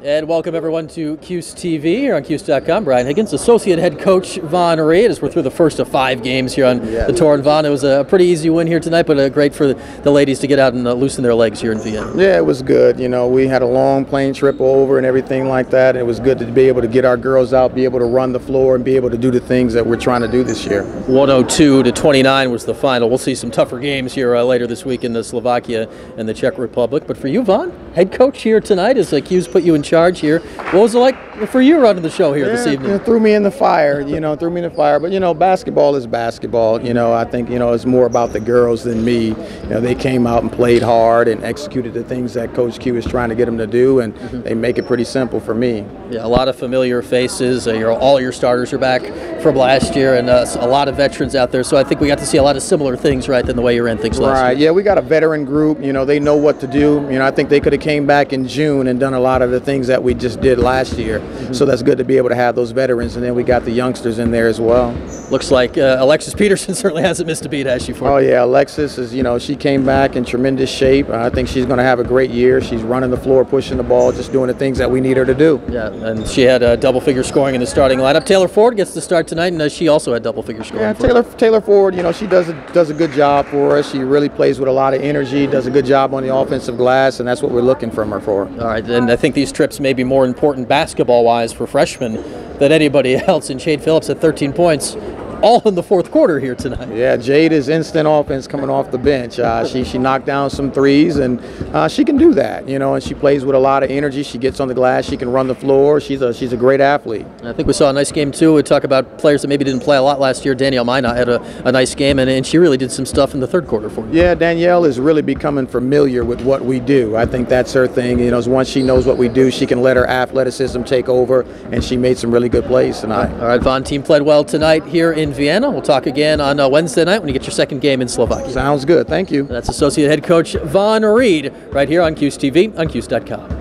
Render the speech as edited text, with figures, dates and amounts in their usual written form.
And welcome everyone to Cuse TV here on Cuse.com. Brian Higgins, Associate Head Coach Vonn Read, as we're through the first of 5 games here on the tour. And Vonn, it was a pretty easy win here tonight, but great for the ladies to get out and loosen their legs here in Vienna. Yeah, it was good. You know, we had a long plane trip over and everything like that. It was good to be able to get our girls out, be able to run the floor, and be able to do the things that we're trying to do this year. 102-29 was the final. We'll see some tougher games here later this week in Slovakia and the Czech Republic. But for you, Vonn, head coach here tonight, as Cuse put you in charge here. What was it like for you running the show here this evening? It threw me in the fire, But, basketball is basketball. I think, it's more about the girls than me. They came out and played hard and executed the things that Coach Q is trying to get them to do, and they make it pretty simple for me. Yeah, a lot of familiar faces. All your starters are back from last year, and a lot of veterans out there. So I think we got to see a lot of similar things, right, than the way you ran things last year. Right, yeah, we got a veteran group. They know what to do. I think they could have came back in June and done a lot of the things that we just did last year. So that's good to be able to have those veterans, and then we got the youngsters in there as well. Looks like Alexis Peterson certainly hasn't missed a beat, has she? Oh yeah, Alexis is, she came back in tremendous shape. I think she's going to have a great year. She's running the floor, pushing the ball, just doing the things that we need her to do. Yeah, and she had double-figure scoring in the starting lineup. Taylor Ford gets the start tonight, and she also had double-figure scoring. Yeah, Taylor Ford, she does a good job for us. She really plays with a lot of energy, does a good job on the offensive glass, and that's what we're looking from her for. All right, and I think these trips may be more important basketball-wise for freshmen than anybody else. And Jade Phillips at 13 points, all in the fourth quarter here tonight. Yeah, Jade is instant offense coming off the bench. She knocked down some threes, and she can do that, and she plays with a lot of energy. She gets on the glass, she can run the floor. She's a great athlete. I think we saw a nice game too. We talk about players that maybe didn't play a lot last year. Danielle Minot had a nice game, and she really did some stuff in the third quarter for you. Yeah, Danielle is really becoming familiar with what we do. I think that's her thing. Once she knows what we do, she can let her athleticism take over, and she made some really good plays tonight. All right, Vonn, team played well tonight here in Vienna. We'll talk again on Wednesday night when you get your second game in Slovakia. Sounds good. Thank you. That's Associate Head Coach Vonn Read right here on Cuse TV on Cuse.com.